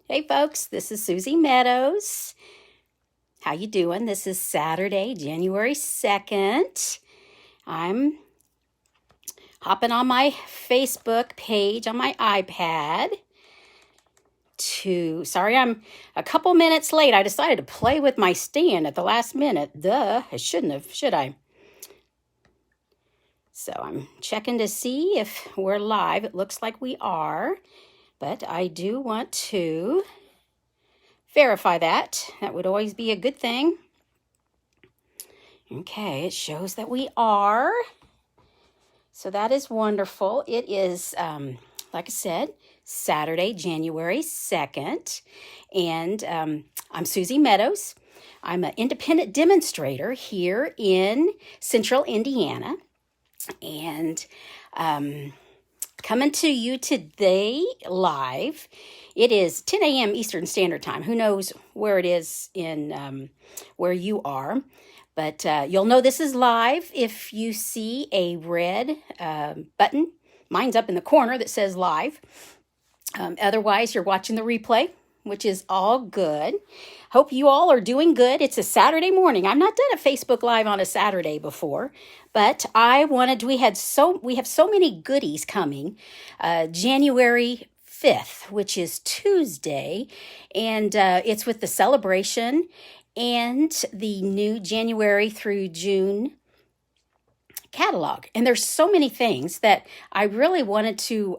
Hey folks, this is Susie Meadows. How you doing? This is Saturday, January 2nd. I'm hopping on my Facebook page on my iPad sorry I'm a couple minutes late. I decided to play with my stand at the last minute. Duh, I shouldn't have, should I? So I'm checking to see if we're live. It looks like we are, but I do want to verify that. That would always be a good thing. Okay, it shows that we are. So that is wonderful. It is, like I said, Saturday, January 2nd. And I'm Susie Meadows. I'm an independent demonstrator here in Central Indiana. And coming to you today live. It is 10 a.m. Eastern Standard Time. Who knows where it is in where you are. But you'll know this is live if you see a red button. Mine's up in the corner that says live. Otherwise, you're watching the replay, which is all good. Hope you all are doing good. It's a Saturday morning. I've not done a Facebook Live on a Saturday before, but we have so many goodies coming. January 5th, which is Tuesday, and it's with the celebration and the new January through June catalog. And there's so many things that I really wanted to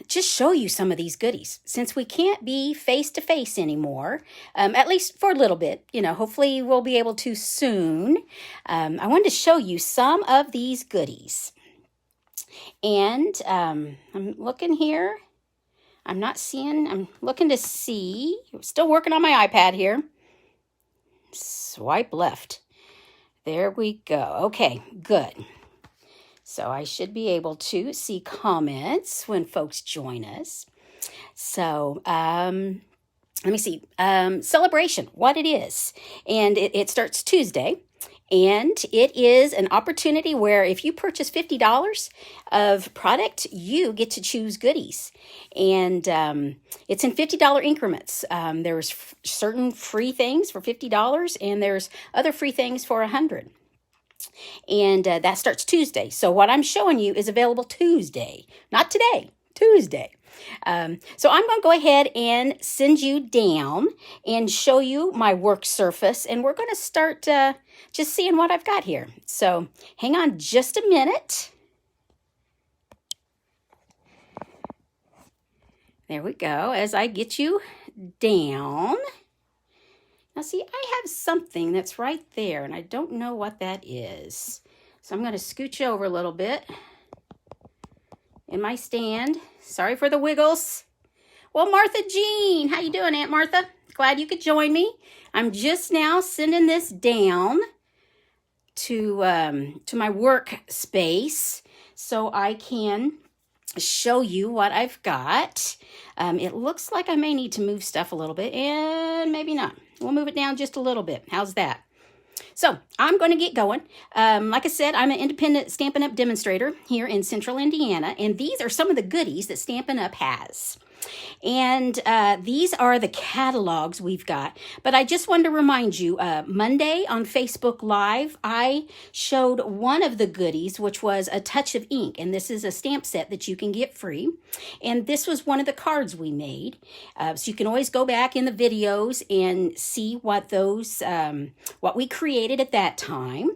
just show you some of these goodies. Since we can't be face-to-face anymore, at least for a little bit, hopefully we'll be able to soon. I wanted to show you some of these goodies. And I'm looking here. I'm looking to see. I'm still working on my iPad here. Swipe left. There we go. Okay, good. So I should be able to see comments when folks join us. So let me see. Celebration, what it is. And it starts Tuesday. And it is an opportunity where if you purchase $50 of product, you get to choose goodies. And it's in $50 increments. There's certain free things for $50, and there's other free things for $100. And that starts Tuesday. So what I'm showing you is available Tuesday, not today, Tuesday. So I'm going to go ahead and send you down and show you my work surface. And we're going to start just seeing what I've got here. So hang on just a minute. There we go. As I get you down. Now see, I have something that's right there, and I don't know what that is. So I'm going to scooch over a little bit in my stand. Sorry for the wiggles. Well, Martha Jean, how you doing, Aunt Martha? Glad you could join me. I'm just now sending this down to my workspace so I can show you what I've got. It looks like I may need to move stuff a little bit, and maybe not. We'll move it down just a little bit. How's that? So I'm going to get going. Like I said, I'm an independent Stampin' Up! Demonstrator here in Central Indiana, and these are some of the goodies that Stampin' Up! Has. And these are the catalogs we've got. But I just wanted to remind you, Monday on Facebook Live, I showed one of the goodies, which was a touch of ink. And this is a stamp set that you can get free. And this was one of the cards we made. So you can always go back in the videos and see what what we created at that time.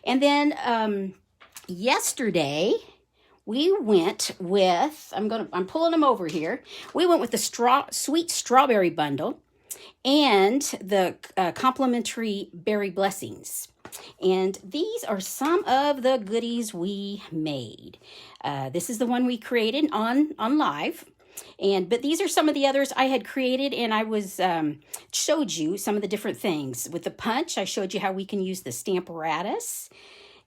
And then yesterday, we went with, I'm pulling them over here. We went with the sweet strawberry bundle and the complimentary berry blessings. And these are some of the goodies we made. This is the one we created on live. But these are some of the others I had created, and I showed you some of the different things. With the punch, I showed you how we can use the Stamparatus.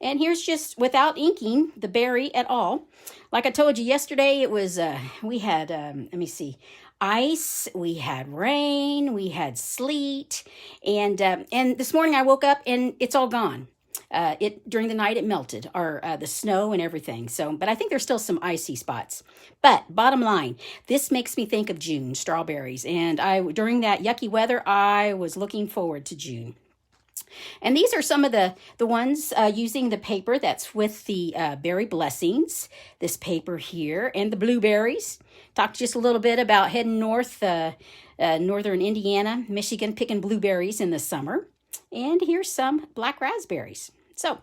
And here's just without inking the berry at all. Like I told you yesterday, it was, we had, let me see, ice, we had rain, we had sleet, and this morning I woke up and it's all gone. during the night it melted, or the snow and everything. So, but I think there's still some icy spots. But bottom line, this makes me think of June, strawberries. And during that yucky weather, I was looking forward to June. And these are some of the ones using the paper that's with the berry blessings. This paper here and the blueberries. Talked just a little bit about heading north, northern Indiana, Michigan, picking blueberries in the summer. And here's some black raspberries. So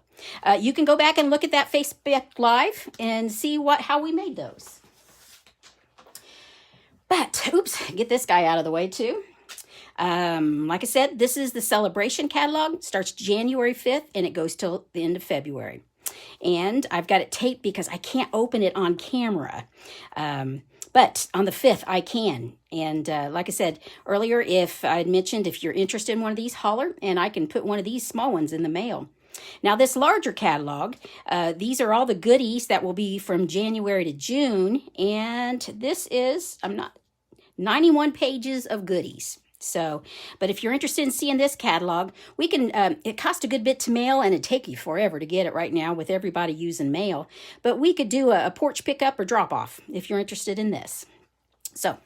you can go back and look at that Facebook Live and see how we made those. But, oops, get this guy out of the way too. Like I said, this is the celebration catalog. It starts January 5th and it goes till the end of February. And I've got it taped because I can't open it on camera. But on the 5th, I can. And like I said earlier, if I had mentioned if you're interested in one of these, holler, and I can put one of these small ones in the mail. Now, this larger catalog, these are all the goodies that will be from January to June. And this is, 91 pages of goodies. So, but if you're interested in seeing this catalog, we can, it costs a good bit to mail and it'd take you forever to get it right now with everybody using mail. But we could do a porch pickup or drop off if you're interested in this. So,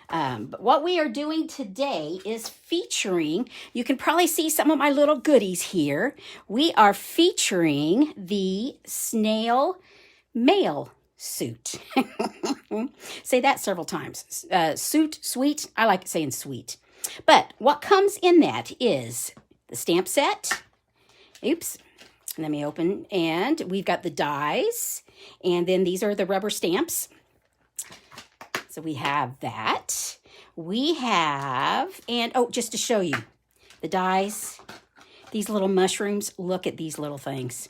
but what we are doing today is featuring, you can probably see some of my little goodies here. We are featuring the Snail mail suit. Say that several times. Suit, sweet. I like saying sweet. But what comes in that is the stamp set. Oops. Let me open. And we've got the dies. And then these are the rubber stamps. So we have that. We have, and oh, just to show you, the dies, these little mushrooms. Look at these little things.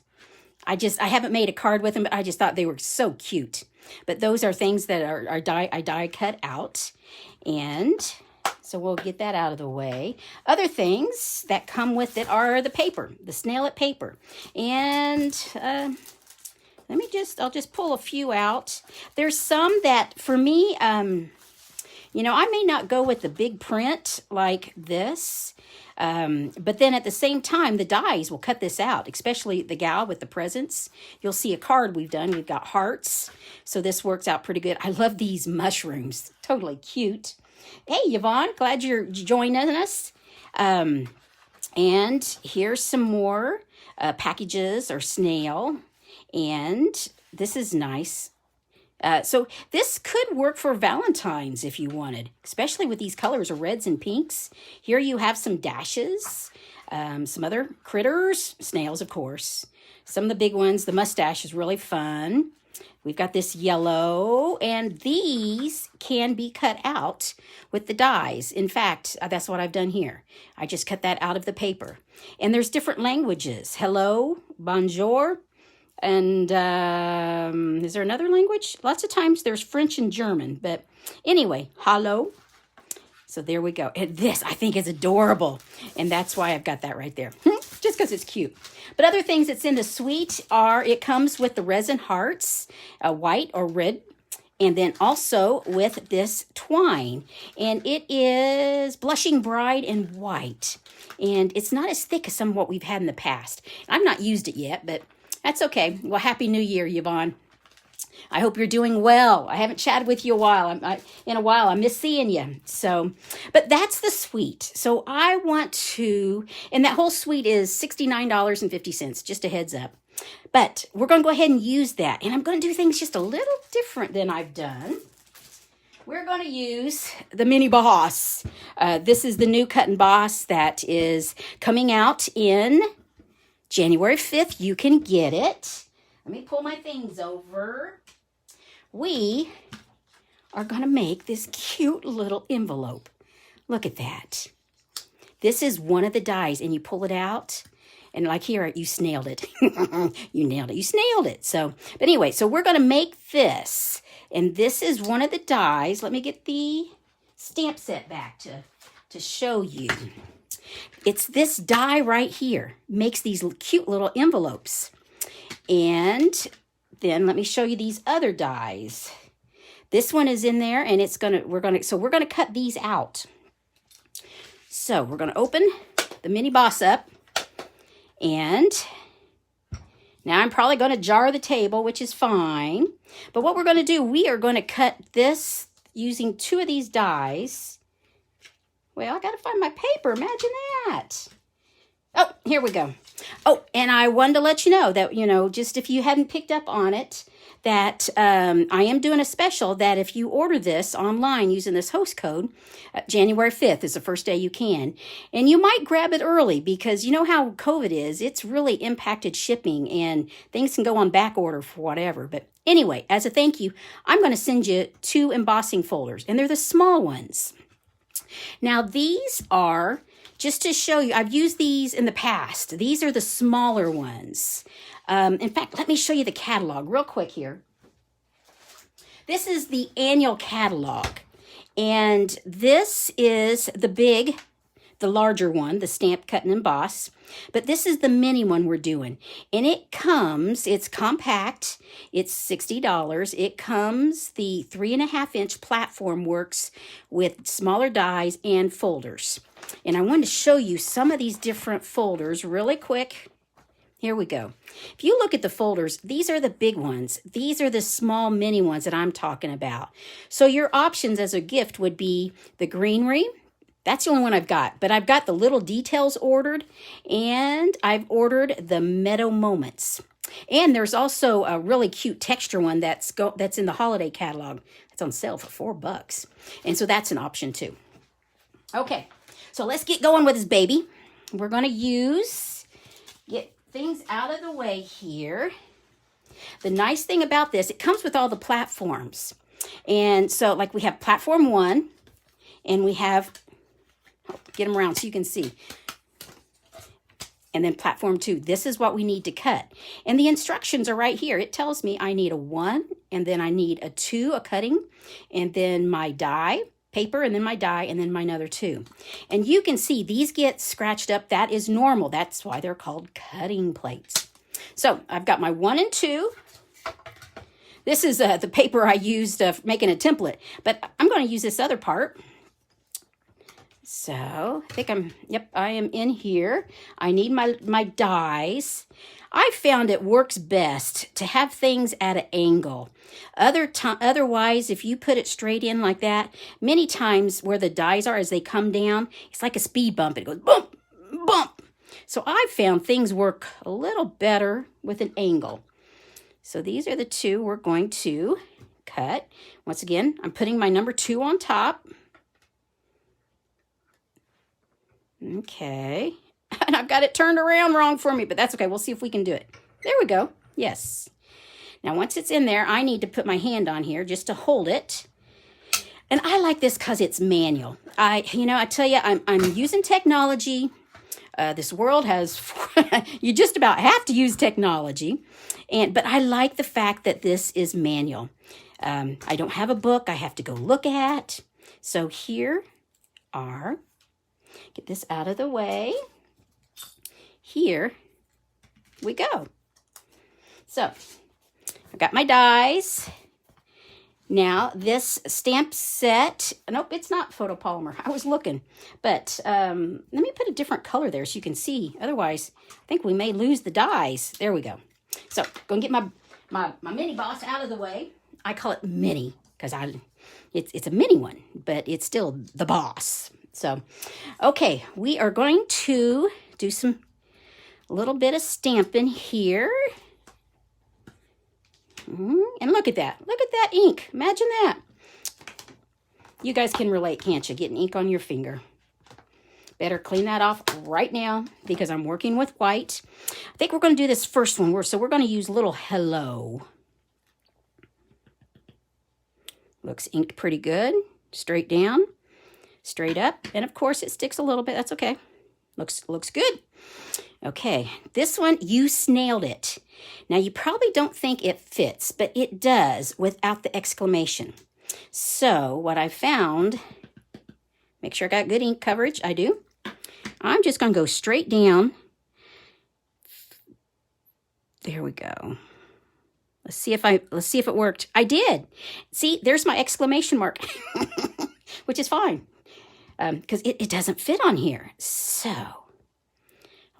I haven't made a card with them, but I just thought they were so cute. But those are things that I die cut out. And so we'll get that out of the way. Other things that come with it are the paper, the Snail paper. And I'll just pull a few out. There's some that, for me, you know, I may not go with the big print like this. But then at the same time, the dies will cut this out, especially the gal with the presents. You'll see a card we've done. We've got hearts. So this works out pretty good. I love these mushrooms. Totally cute. Hey, Yvonne, glad you're joining us. And here's some more packages or Snail. And this is nice. So this could work for Valentine's if you wanted, especially with these colors of reds and pinks. Here you have some dashes, some other critters, snails, of course. Some of the big ones, the mustache is really fun. We've got this yellow, and these can be cut out with the dies. In fact, that's what I've done here. I just cut that out of the paper. And there's different languages. Hello, bonjour. And is there another language? Lots of times there's French and German. But anyway, hello. So there we go. And this, I think, is adorable. And that's why I've got that right there. Just because it's cute. But other things that's in the suite are, it comes with the resin hearts, white or red. And then also with this twine. And it is Blushing Bride in white. And it's not as thick as some of what we've had in the past. I've not used it yet, but that's okay. Well, Happy New Year, Yvonne. I hope you're doing well. I haven't chatted with you in a while. I miss seeing you. So, but that's the suite. So I want to, and that whole suite is $69.50, just a heads up. But we're going to go ahead and use that. And I'm going to do things just a little different than I've done. We're going to use the mini Boss. This is the new cut and Boss that is coming out in January 5th. You can get it. Let me pull my things over. We are going to make this cute little envelope. Look at that. This is one of the dies, and you pull it out, and like here, you snailed it. You nailed it. You snailed it. So, but anyway, so we're going to make this, and this is one of the dies. Let me get the stamp set back to show you. It's this die right here. Makes these cute little envelopes. And then let me show you these other dies. This one is in there, and we're gonna cut these out. So we're gonna open the mini Boss up, and Now I'm probably going to jar the table, which is fine. But what we're going to do, we are going to cut this using 2 of these dies. Well, I got to find my paper. Imagine that. Oh, here we go. Oh, and I wanted to let you know that, just if you hadn't picked up on it, that I am doing a special that if you order this online using this host code, January 5th is the first day you can. And you might grab it early because you know how COVID is. It's really impacted shipping and things can go on back order for whatever. But anyway, as a thank you, I'm going to send you 2 embossing folders, and they're the small ones. Now, these are, just to show you, I've used these in the past. These are the smaller ones. In fact, let me show you the catalog real quick here. This is the annual catalog. And this is the larger one, the Stamp, Cut, and Emboss. But this is the mini one we're doing. And it's compact. It's $60. It comes, the 3.5-inch platform works with smaller dies and folders. And I wanted to show you some of these different folders really quick. Here we go. If you look at the folders, these are the big ones. These are the small mini ones that I'm talking about. So your options as a gift would be the greenery. That's the only one I've got. But I've got the little details ordered. And I've ordered the Meadow Moments. And there's also a really cute texture one that's in the holiday catalog. It's on sale for $4. And so that's an option too. Okay, so let's get going with this baby. We're going to get things out of the way here. The nice thing about this, it comes with all the platforms. And so like we have platform 1 and we have, get them around so you can see. And then platform 2, this is what we need to cut. And the instructions are right here. It tells me I need a 1 and then I need a 2, a cutting, and then my die, paper, and then my die, and then my another 2. And you can see these get scratched up. That is normal. That's why they're called cutting plates. So I've got my 1 and 2. This is the paper I used making a template, but I'm going to use this other part. So I think I am in here. I need my dies. I found it works best to have things at an angle. Otherwise, if you put it straight in like that, many times where the dies are as they come down, it's like a speed bump. It goes bump, bump. So I found things work a little better with an angle. So these are the 2 we're going to cut. Once again, I'm putting my number 2 on top. Okay. And I've got it turned around wrong for me, but that's okay. We'll see if we can do it. There we go. Yes. Now, once it's in there, I need to put my hand on here just to hold it. And I like this because it's manual. I tell you, I'm using technology. This world has, you just about have to use technology. But I like the fact that this is manual. I don't have a book I have to go look at. So here are, get this out of the way. Here we go. So I've got my dies. Now this stamp set, nope, it's not photopolymer. I was looking, but let me put a different color there so you can see. Otherwise, I think we may lose the dies. There we go. So go and get my mini boss out of the way. I call it mini because it's a mini one, but it's still the boss. So, okay, we are going to do a little bit of stamping here. And look at that. Look at that ink. Imagine that. You guys can relate, can't you? Getting ink on your finger. Better clean that off right now because I'm working with white. I think we're going to do this first one. So we're going to use little hello. Looks inked pretty good. Straight down. Straight up. And of course it sticks a little bit. That's okay. Looks good. Okay, this one, you snailed it. Now, you probably don't think it fits, but it does without the exclamation. So, what I found, make sure I got good ink coverage. I do. I'm just going to go straight down. There we go. Let's see if it worked. I did. See, there's my exclamation mark, which is fine because it doesn't fit on here. So,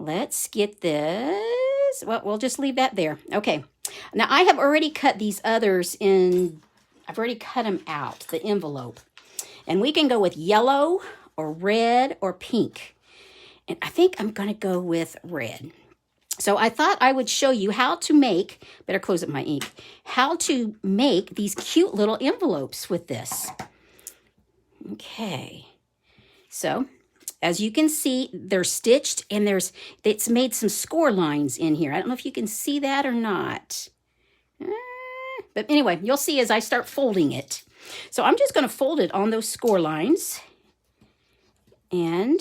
let's get this is. Well, we'll just leave that there. Okay. Now, I have already cut these others in, I've already cut them out, the envelope. And we can go with yellow or red or pink. And I think I'm going to go with red. So I thought I would show you how to make, better close up my ink, how to make these cute little envelopes with this. Okay. So as you can see, they're stitched and it's made some score lines in here. I don't know if you can see that or not. But anyway, you'll see as I start folding it. So I'm just going to fold it on those score lines. And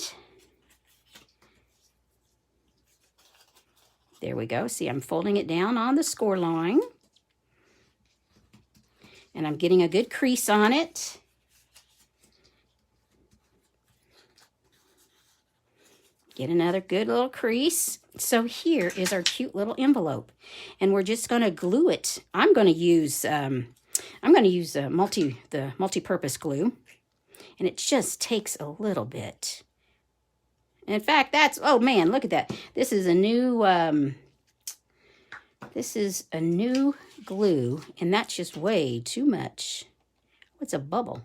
there we go. See, I'm folding it down on the score line. And I'm getting a good crease on it. Get another good little crease. So here is our cute little envelope. And we're just going to glue it. I'm going to use the multi-purpose glue. And it just takes a little bit. In fact, oh man, look at that. This is a new glue, and that's just way too much. What's a bubble?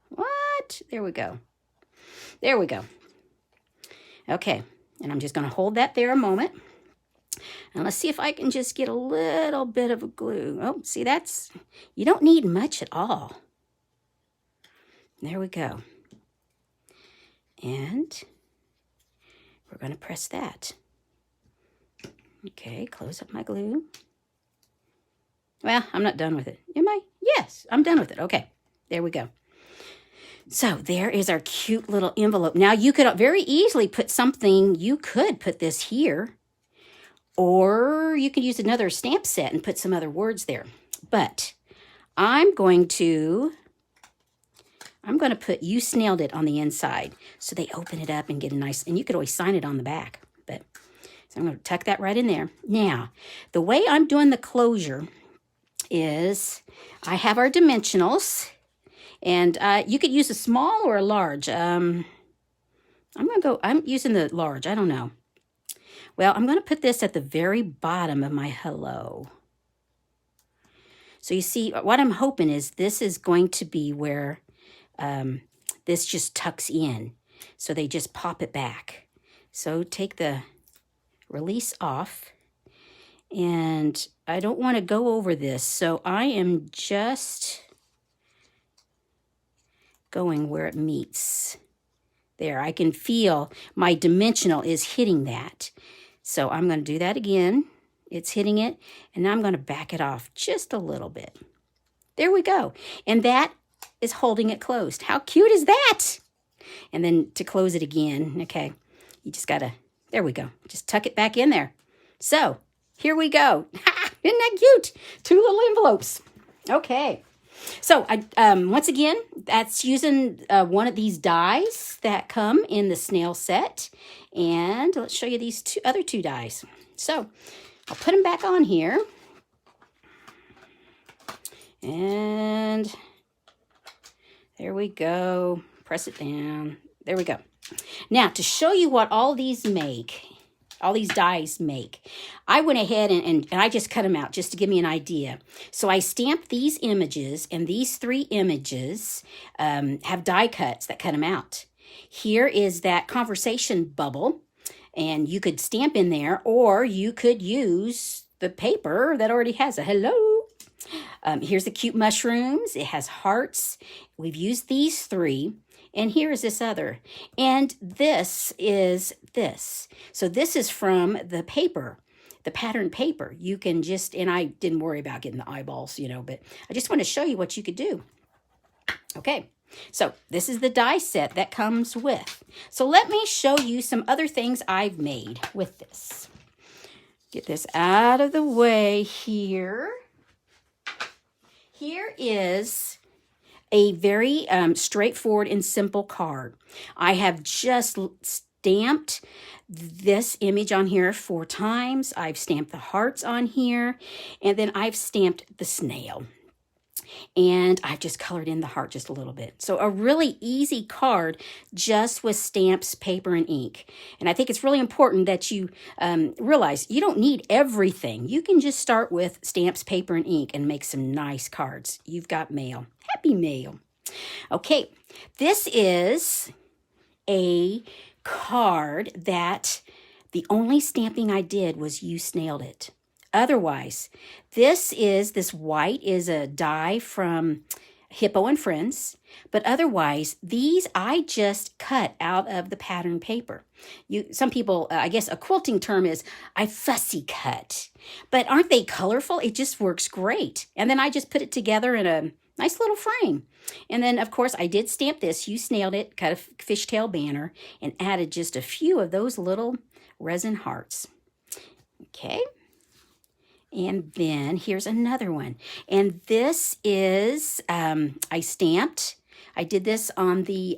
What? There we go. There we go. Okay, and I'm just going to hold that there a moment. And let's see if I can just get a little bit of a glue. Oh, see, you don't need much at all. There we go. And we're going to press that. Okay, close up my glue. Well, I'm not done with it. Am I? Yes, I'm done with it. Okay, there we go. So there is our cute little envelope. Now you could very easily put something, you could put this here, or you could use another stamp set and put some other words there. But I'm going to put "You Snailed It" on the inside. So they open it up and get a nice, and you could always sign it on the back. But so I'm going to tuck that right in there. Now, the way I'm doing the closure is I have our dimensionals. And you could use a small or a large. I'm using the large. I don't know. Well, I'm going to put this at the very bottom of my hello. So you see, what I'm hoping is this is going to be where this just tucks in. So they just pop it back. So take the release off. And I don't want to go over this. So I am just going where it meets. There, I can feel my dimensional is hitting that. So I'm going to do that again. It's hitting it, and now I'm going to back it off just a little bit. There we go. And that is holding it closed. How cute is that? And then to close it again, okay, you just got to, there we go. Just tuck it back in there. So here we go. Isn't that cute? 2 little envelopes. Okay. So once again, that's using one of these dies that come in the Snail set. And let's show you these other two dies. So I'll put them back on here. And there we go. Press it down. There we go. Now, to show you what all these dies make, I went ahead and I just cut them out just to give me an idea. So I stamped these images, and these 3 images have die cuts that cut them out. Here is that conversation bubble, and you could stamp in there, or you could use the paper that already has a hello. Here's the cute mushrooms. It has hearts. We've used these 3. And here is this other. And this is this. So this is from the paper, the pattern paper. You can just, and I didn't worry about getting the eyeballs, but I just want to show you what you could do. Okay, so this is the die set that comes with. So let me show you some other things I've made with this. Get this out of the way here. Here is a very straightforward and simple card. I have just stamped this image on here 4 times. I've stamped the hearts on here, and then I've stamped the snail. And I've just colored in the heart just a little bit. So a really easy card just with stamps, paper, and ink. And I think it's really important that you realize you don't need everything. You can just start with stamps, paper, and ink and make some nice cards. You've got mail. Happy mail. Okay, this is a card that the only stamping I did was You Snailed It. Otherwise, this white is a die from Hippo and Friends, but otherwise, these I just cut out of the pattern paper. Some people, I guess a quilting term is, I fussy cut. But aren't they colorful? It just works great. And then I just put it together in a nice little frame. And then, of course, I did stamp this. You Snailed It, cut a fishtail banner, and added just a few of those little resin hearts. Okay. And then here's another one. And this is, I stamped. I did this on the,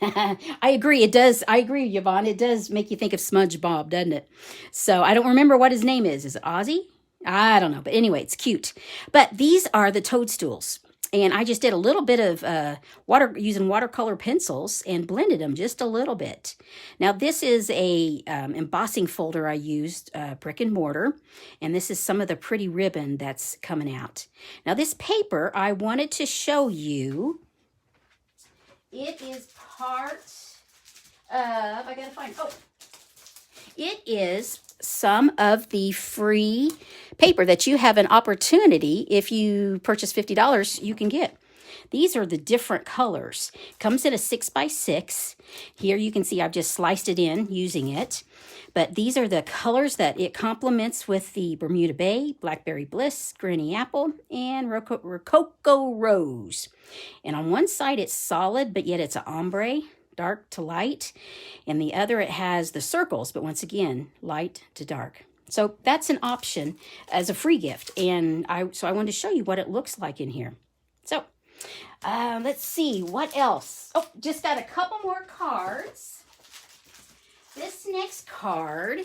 I agree, it does. I agree, Yvonne. It does make you think of Smudge Bob, doesn't it? So I don't remember what his name is. Is it Ozzy? I don't know. But anyway, it's cute. But these are the toadstools. And I just did a little bit of using watercolor pencils and blended them just a little bit. Now this is a embossing folder I used, brick and mortar. And this is some of the pretty ribbon that's coming out. Now this paper, I wanted to show you. It is part of, I gotta find, it is some of the free paper that you have an opportunity, if you purchase $50, you can get. These are the different colors. Comes in a 6x6. Here you can see I've just sliced it in using it. But these are the colors that it complements with the Bermuda Bay, Blackberry Bliss, Granny Apple, and Rococo Rose. And on one side it's solid, but yet it's an ombre, dark to light. And the other, it has the circles, but once again, light to dark. So that's an option as a free gift. And I wanted to show you what it looks like in here. So let's see, what else? Oh, just got a couple more cards. This next card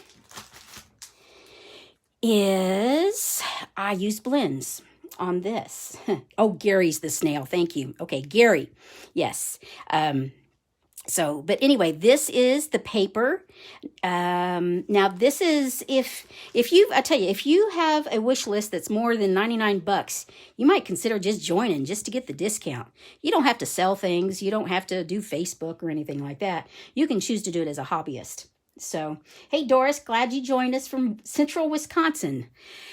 is, I used blends on this. Oh, Gary's the snail. Thank you. Okay, Gary. Yes. But anyway, this is the paper. Now this is, I tell you, if you have a wish list that's more than 99 bucks, you might consider just joining just to get the discount. You don't have to sell things. You don't have to do Facebook or anything like that. You can choose to do it as a hobbyist. So, hey, Doris, glad you joined us from central Wisconsin.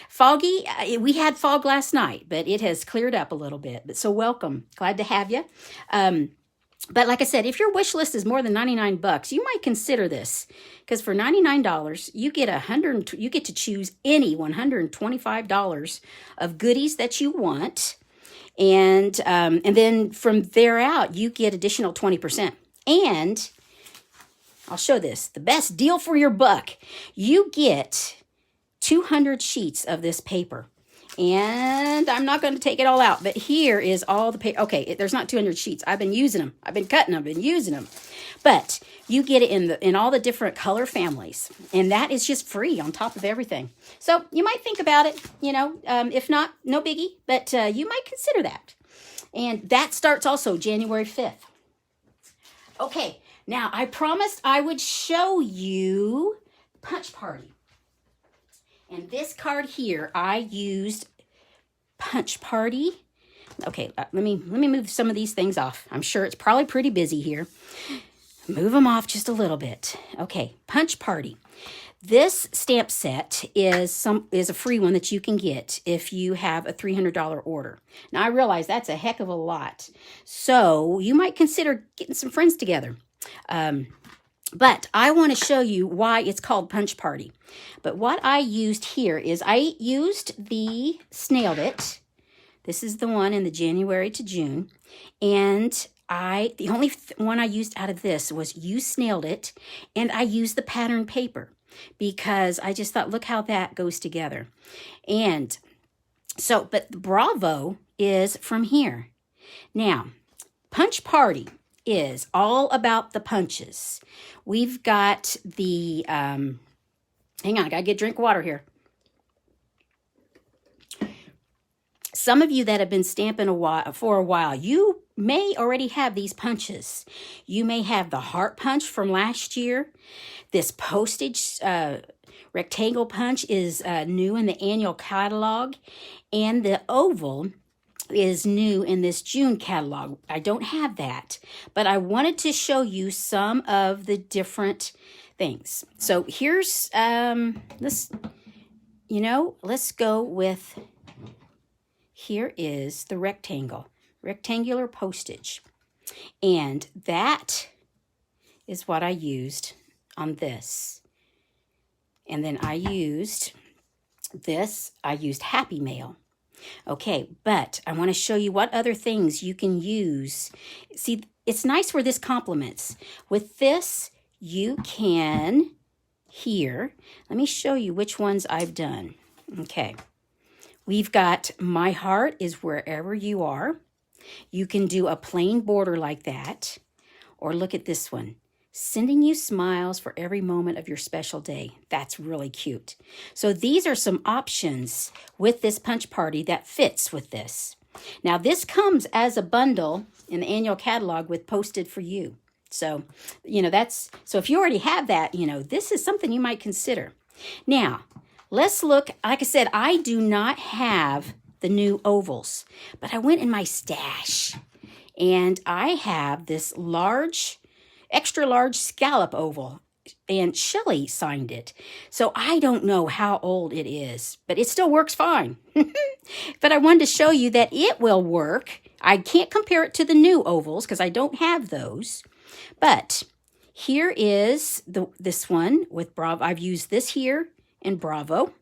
Foggy, we had fog last night, but it has cleared up a little bit. But so welcome. Glad to have you. But like I said, if your wish list is more than 99 bucks, you might consider this, because for $99, you get to choose any $125 of goodies that you want, and then from there out, you get additional 20%. And I'll show this, the best deal for your buck. You get 200 sheets of this paper. And I'm not going to take it all out, but here is all the paper. Okay, there's not 200 sheets. I've been using them. I've been cutting them, been using them. But you get it in all the different color families, and that is just free on top of everything. So you might think about it, if not, no biggie, but you might consider that. And that starts also January 5th. Okay, now I promised I would show you Punch Party. And this card here, I used Punch Party. Okay, let me move some of these things off. I'm sure it's probably pretty busy here. Move them off just a little bit. Okay, Punch Party. This stamp set is a free one that you can get if you have a $300 order. Now, I realize that's a heck of a lot. So you might consider getting some friends together. But I want to show you why it's called Punch Party. But what I used here is I used the Snailed It. This is the one in the January to June. And the only one I used out of this was You Snailed It. And I used the pattern paper because I just thought, look how that goes together. And so, but Bravo is from here. Now, Punch Party is all about the punches. We've got the, hang on, I gotta get a drink of water here. Some of you that have been stamping for a while, you may already have these punches. You may have the heart punch from last year. This postage rectangle punch is new in the annual catalog, and the oval is new in this June catalog. I don't have that, but I wanted to show you some of the different things. So here's let's go with, here is the rectangular postage, and that is what I used on this. And then I used this, I used Happy Mail. Okay, but I want to show you what other things you can use. See, it's nice where this complements. With this, you can, here, let me show you which ones I've done. Okay, we've got My Heart is Wherever You Are. You can do a plain border like that, or look at this one. Sending you smiles for every moment of your special day. That's really cute. So these are some options with this punch party that fits with this. Now this comes as a bundle in the annual catalog with Posted for You. So, so if you already have that, this is something you might consider. Now, let's look. Like I said, I do not have the new ovals, but I went in my stash and I have this extra large scallop oval, and Shelly signed it. So I don't know how old it is, but it still works fine. But I wanted to show you that it will work. I can't compare it to the new ovals because I don't have those. But here is this one with Bravo. I've used this here in Bravo.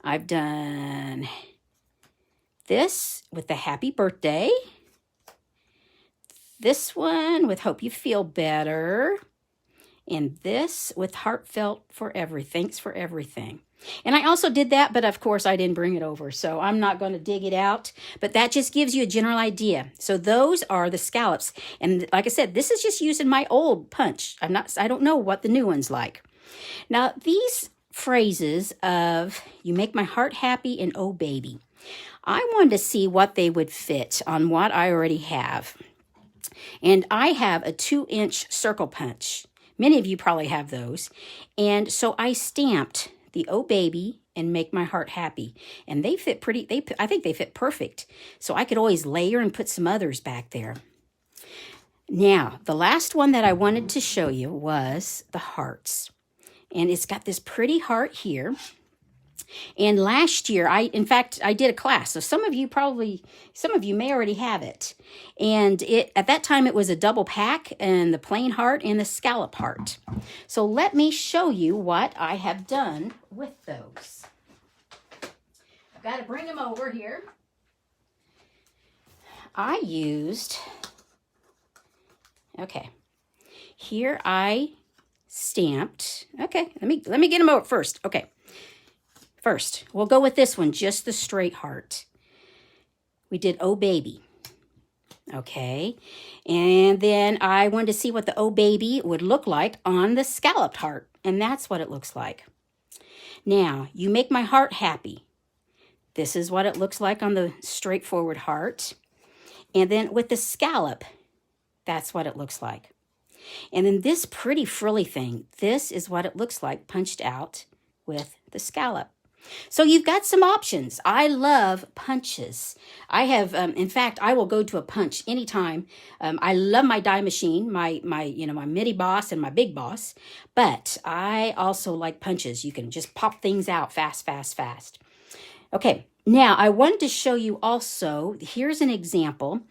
I've done this with the Happy Birthday. This one with Hope You Feel Better. And this with Heartfelt for Everything. Thanks for Everything. And I also did that, but of course I didn't bring it over, so I'm not going to dig it out. But that just gives you a general idea. So those are the scallops. And like I said, this is just using my old punch. I don't know what the new one's like. Now, these phrases of You Make My Heart Happy and Oh Baby, I wanted to see what they would fit on what I already have. And I have a 2-inch circle punch. Many of you probably have those. And so I stamped the Oh Baby and Make My Heart Happy. And they fit I think they fit perfect. So I could always layer and put some others back there. Now, the last one that I wanted to show you was the hearts. And it's got this pretty heart here. And last year, I did a class. So some of you may already have it. And at that time, it was a double pack and the plain heart and the scallop heart. So let me show you what I have done with those. I've got to bring them over here. I used, here I stamped. Okay, let me get them over first. Okay. First, we'll go with this one, just the straight heart. We did Oh Baby. Okay. And then I wanted to see what the Oh Baby would look like on the scalloped heart. And that's what it looks like. Now, You Make My Heart Happy. This is what it looks like on the straightforward heart. And then with the scallop, that's what it looks like. And then this pretty frilly thing, this is what it looks like punched out with the scallop. So you've got some options. I love punches. I have, in fact, I will go to a punch anytime. I love my die machine, my mini boss and my big boss, but I also like punches. You can just pop things out fast, fast, fast. Okay, now I wanted to show you also, here's an example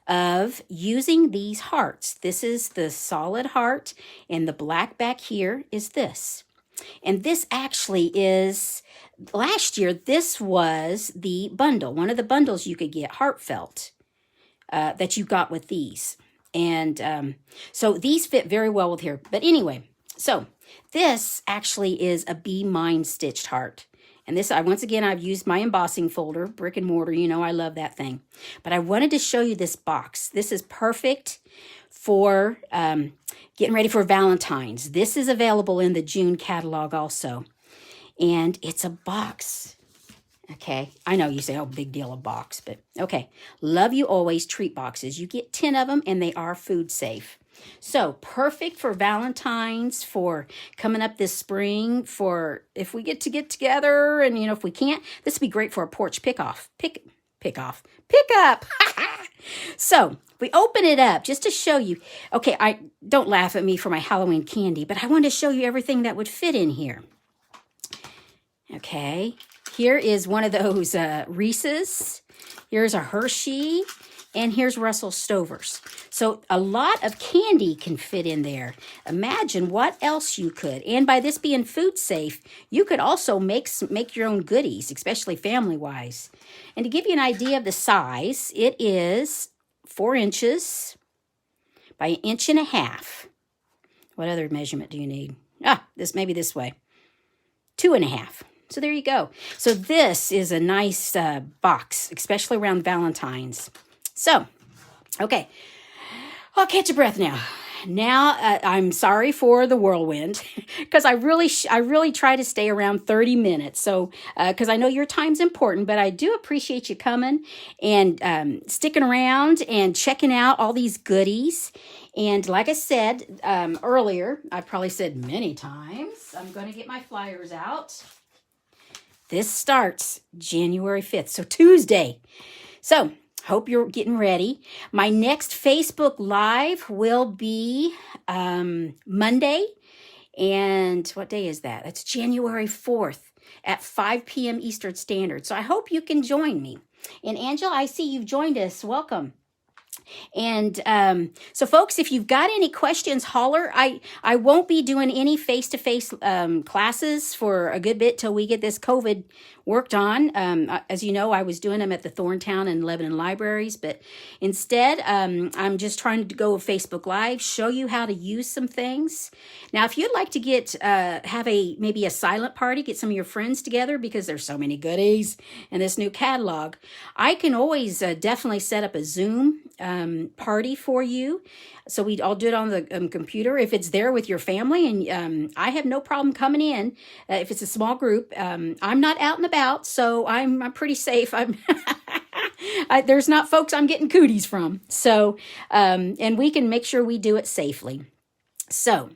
of using these hearts. This is the solid heart, and the black back here is this. And this actually is, last year, this was the bundle, one of the bundles you could get, Heartfelt, that you got with these. And so these fit very well with here. But anyway, so this actually is a Be Mine stitched heart. And this, once again, I've used my embossing folder, brick and mortar. You know, I love that thing. But I wanted to show you this box. This is perfect for getting ready for Valentine's. This is available in the June catalog also. And it's a box. Okay, I know you say, oh, big deal, a box, but okay. Love You Always treat boxes. You get 10 of them, and they are food safe. So perfect for Valentine's, for coming up this spring, for if we get together, and if we can't, this would be great for a porch pick up. So we open it up just to show you. Okay, I don't laugh at me for my Halloween candy, but I wanted to show you everything that would fit in here. Okay, here is one of those Reese's. Here's a Hershey. And here's Russell Stover's. So a lot of candy can fit in there. Imagine what else you could. And by this being food safe, you could also make your own goodies, especially family-wise. And to give you an idea of the size, it is 4 inches by 1.5 inches. What other measurement do you need? Maybe this way. 2.5. So there you go. So this is a nice box, especially around Valentine's. So, okay, I'll catch a breath now. Now, I'm sorry for the whirlwind, because I really try to stay around 30 minutes. So, because I know your time's important, but I do appreciate you coming and sticking around and checking out all these goodies. And like I said earlier, I probably said many times, I'm going to get my flyers out. This starts January 5th, so Tuesday. So, hope you're getting ready. My next Facebook Live will be Monday. And what day is that? That's January 4th at 5 p.m. Eastern Standard. So I hope you can join me. And Angela, I see you've joined us. Welcome. And so folks, if you've got any questions, holler. I won't be doing any face-to-face classes for a good bit till we get this COVID worked on. As you know, I was doing them at the Thorntown and Lebanon libraries, but instead, I'm just trying to go Facebook Live, show you how to use some things. Now, if you'd like to have maybe a silent party, get some of your friends together, because there's so many goodies in this new catalog, I can always definitely set up a Zoom party for you. So I'll do it on the computer if it's there with your family, and I have no problem coming in if it's a small group. I'm not out and about, so I'm pretty safe. There's not folks I'm getting cooties from. So, and we can make sure we do it safely. So,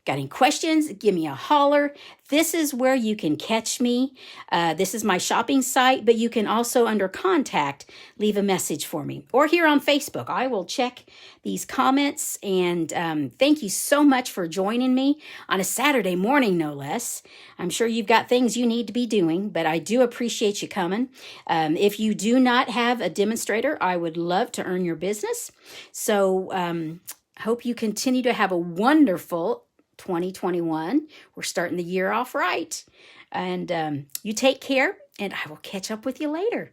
got any questions? Give me a holler. This is where you can catch me. This is my shopping site, but you can also, under contact, leave a message for me. Or here on Facebook. I will check these comments. And thank you so much for joining me on a Saturday morning, no less. I'm sure you've got things you need to be doing, but I do appreciate you coming. If you do not have a demonstrator, I would love to earn your business. So hope you continue to have a wonderful 2021. We're starting the year off right. And you take care, and I will catch up with you later.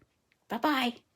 Bye-bye.